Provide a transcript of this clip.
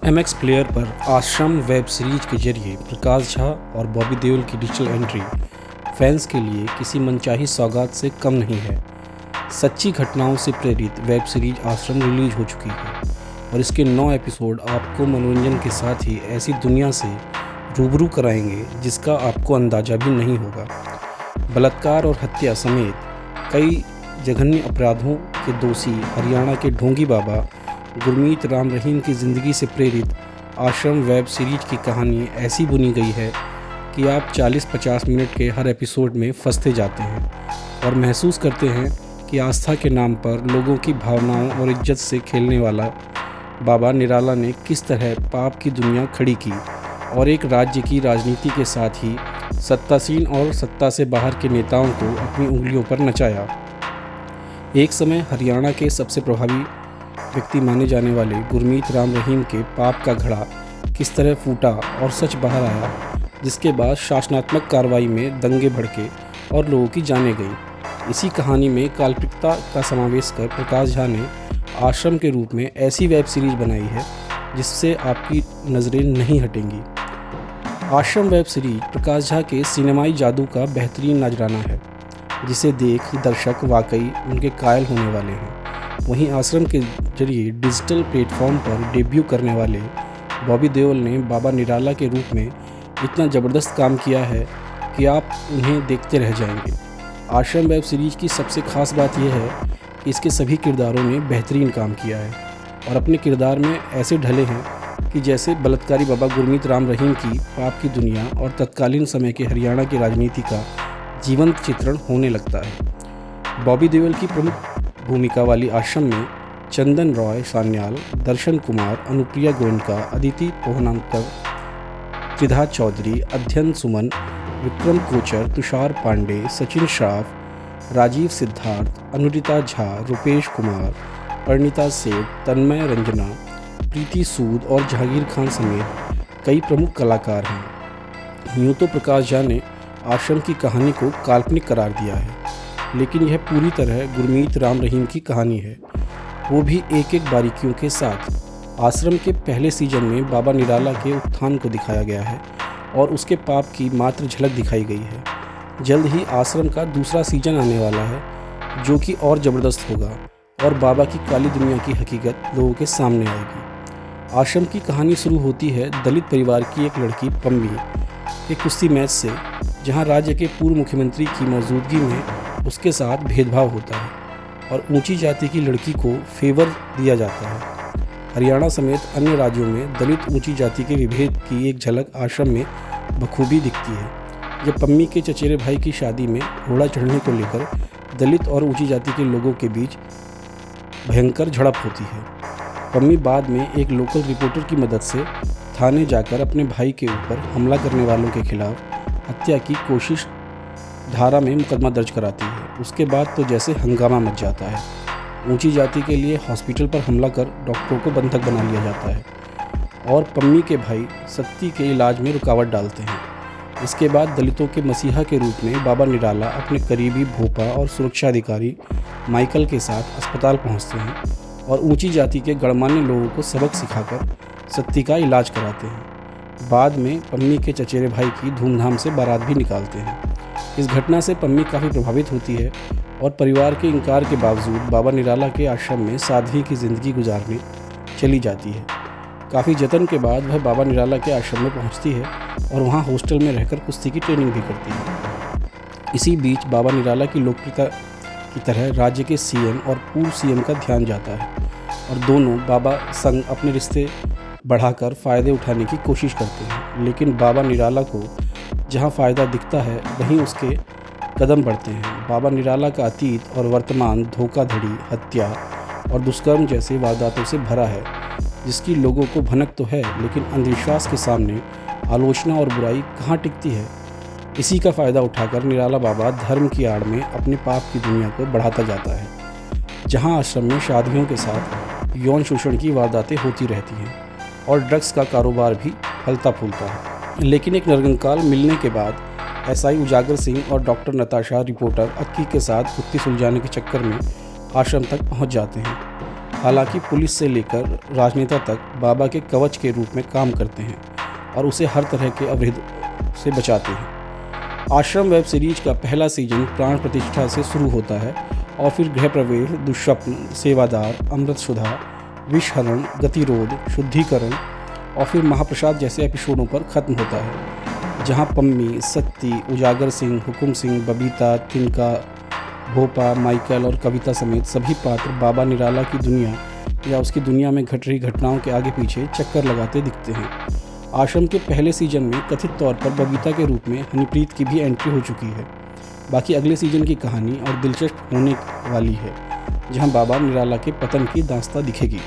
MX player पर आश्रम web series के जरिए प्रकाश झा और बॉबी देओल की डिजिटल एंट्री फैंस के लिए किसी मनचाही सौगात से कम नहीं है। सच्ची घटनाओं से प्रेरित वेब सीरीज आश्रम रिलीज हो चुकी है और इसके 9 एपिसोड आपको मनोरंजन के साथ ही ऐसी दुनिया से रूबरू कराएंगे जिसका आपको अंदाज़ा भी नहीं होगा। बलात्कार और हत्या समेत कई जघन्य अपराधों के दोषी हरियाणा के ढोंगी बाबा गुरमीत राम रहीम की ज़िंदगी से प्रेरित आश्रम वेब सीरीज की कहानी ऐसी बुनी गई है कि आप 40-50 मिनट के हर एपिसोड में फंसते जाते हैं और महसूस करते हैं कि आस्था के नाम पर लोगों की भावनाओं और इज्जत से खेलने वाला बाबा निराला ने किस तरह पाप की दुनिया खड़ी की और एक राज्य की राजनीति के साथ ही सत्तासीन और सत्ता से बाहर के नेताओं को अपनी उंगलियों पर नचाया। एक समय हरियाणा के सबसे प्रभावी व्यक्ति माने जाने वाले गुरमीत राम रहीम के पाप का घड़ा किस तरह फूटा और सच बाहर आया, जिसके बाद शासनात्मक कार्रवाई में दंगे भड़के और लोगों की जानें गई। इसी कहानी में काल्पनिकता का समावेश कर प्रकाश झा ने आश्रम के रूप में ऐसी वेब सीरीज बनाई है जिससे आपकी नज़रें नहीं हटेंगी। आश्रम वेब सीरीज प्रकाश झा के सिनेमाई जादू का बेहतरीन नजराना है जिसे देख दर्शक वाकई उनके कायल होने वाले हैं। वहीं आश्रम के जरिए डिजिटल प्लेटफॉर्म पर डेब्यू करने वाले बॉबी देओल ने बाबा निराला के रूप में इतना ज़बरदस्त काम किया है कि आप उन्हें देखते रह जाएंगे। आश्रम वेब सीरीज की सबसे ख़ास बात यह है कि इसके सभी किरदारों ने बेहतरीन काम किया है और अपने किरदार में ऐसे ढले हैं कि जैसे बलात्कारी बाबा गुरमीत राम रहीम की पाप की दुनिया और तत्कालीन समय के हरियाणा की राजनीति का जीवंत चित्रण होने लगता है। बॉबी देओल की प्रमुख भूमिका वाली आश्रम में चंदन रॉय सान्याल, दर्शन कुमार, अनुप्रिया गोयनका, अदिति पोहनांकर, त्रिधा चौधरी, अध्ययन सुमन, विक्रम कोचर, तुषार पांडे, सचिन श्राफ, राजीव सिद्धार्थ, अनुरिता झा, रुपेश कुमार, परिणीता सेठ, तन्मय रंजना, प्रीति सूद और जहांगीर खान समेत कई प्रमुख कलाकार हैं। यूँ तो प्रकाश झा ने आश्रम की कहानी को काल्पनिक करार दिया है, लेकिन यह पूरी तरह गुरमीत राम रहीम की कहानी है, वो भी एक एक बारीकियों के साथ। आश्रम के पहले सीजन में बाबा निराला के उत्थान को दिखाया गया है और उसके पाप की मात्र झलक दिखाई गई है। जल्द ही आश्रम का दूसरा सीजन आने वाला है जो कि और ज़बरदस्त होगा और बाबा की काली दुनिया की हकीकत लोगों के सामने आएगी। आश्रम की कहानी शुरू होती है दलित परिवार की एक लड़की पम्मी के कुश्ती मैच से, जहां राज्य के पूर्व मुख्यमंत्री की मौजूदगी में उसके साथ भेदभाव होता है और ऊंची जाति की लड़की को फेवर दिया जाता है। हरियाणा समेत अन्य राज्यों में दलित ऊंची जाति के विभेद की एक झलक आश्रम में बखूबी दिखती है जब पम्मी के चचेरे भाई की शादी में घोड़ा चढ़ने को लेकर दलित और ऊंची जाति के लोगों के बीच भयंकर झड़प होती है। पम्मी बाद में एक लोकल रिपोर्टर की मदद से थाने जाकर अपने भाई के ऊपर हमला करने वालों के खिलाफ हत्या की कोशिश धारा में मुकदमा दर्ज कराती है। उसके बाद तो जैसे हंगामा मच जाता है। ऊंची जाति के लिए हॉस्पिटल पर हमला कर डॉक्टरों को बंधक बना लिया जाता है और पम्मी के भाई सत्ती के इलाज में रुकावट डालते हैं। इसके बाद दलितों के मसीहा के रूप में बाबा निराला अपने करीबी भोपा और सुरक्षा अधिकारी माइकल के साथ अस्पताल पहुंचते हैं और ऊंची जाति के गणमान्य लोगों को सबक सिखाकर सत्ती का इलाज कराते हैं। बाद में पम्मी के चचेरे भाई की धूमधाम से बारात भी निकालते हैं। इस घटना से पम्मी काफ़ी प्रभावित होती है और परिवार के इनकार के बावजूद बाबा निराला के आश्रम में साध्वी की ज़िंदगी गुजारने चली जाती है। काफ़ी जतन के बाद वह बाबा निराला के आश्रम में पहुंचती है और वहां हॉस्टल में रहकर कुश्ती की ट्रेनिंग भी करती है। इसी बीच बाबा निराला की लोकप्रियता की तरह राज्य के सीएम और पूर्व सीएम का ध्यान जाता है और दोनों बाबा संग अपने रिश्ते बढ़ाकर फ़ायदे उठाने की कोशिश करते हैं। लेकिन बाबा निराला को जहां फ़ायदा दिखता है वहीं उसके कदम बढ़ते हैं। बाबा निराला का अतीत और वर्तमान धोखाधड़ी, हत्या और दुष्कर्म जैसे वारदातों से भरा है जिसकी लोगों को भनक तो है, लेकिन अंधविश्वास के सामने आलोचना और बुराई कहाँ टिकती है। इसी का फ़ायदा उठाकर निराला बाबा धर्म की आड़ में अपने पाप की दुनिया को बढ़ाता जाता है, जहाँ आश्रम में शादियों के साथ यौन शोषण की वारदातें होती रहती हैं और ड्रग्स का कारोबार भी फलता फूलता है। लेकिन एक नरकंकाल मिलने के बाद एसआई उजागर सिंह और डॉक्टर नताशा रिपोर्टर अक्की के साथ गुत्थी सुलझाने के चक्कर में आश्रम तक पहुंच जाते हैं। हालांकि पुलिस से लेकर राजनेता तक बाबा के कवच के रूप में काम करते हैं और उसे हर तरह के अवरोध से बचाते हैं। आश्रम वेब सीरीज का पहला सीजन प्राण प्रतिष्ठा से शुरू होता है और फिर गृह प्रवेश, दुष्स्वप्न, सेवादार, अमृतसुधा, विषहरण, गतिरोध, शुद्धिकरण और फिर महाप्रसाद जैसे एपिसोडों पर खत्म होता है, जहां पम्मी, सत्ती, उजागर सिंह, हुकुम सिंह, बबीता, तिनका, भोपा, माइकल और कविता समेत सभी पात्र बाबा निराला की दुनिया या उसकी दुनिया में घट रही घटनाओं के आगे पीछे चक्कर लगाते दिखते हैं। आश्रम के पहले सीजन में कथित तौर पर बबीता के रूप में हनीप्रीत की भी एंट्री हो चुकी है। बाकी अगले सीजन की कहानी और दिलचस्प होने वाली है, जहां बाबा निराला के पतन की दास्तां दिखेगी।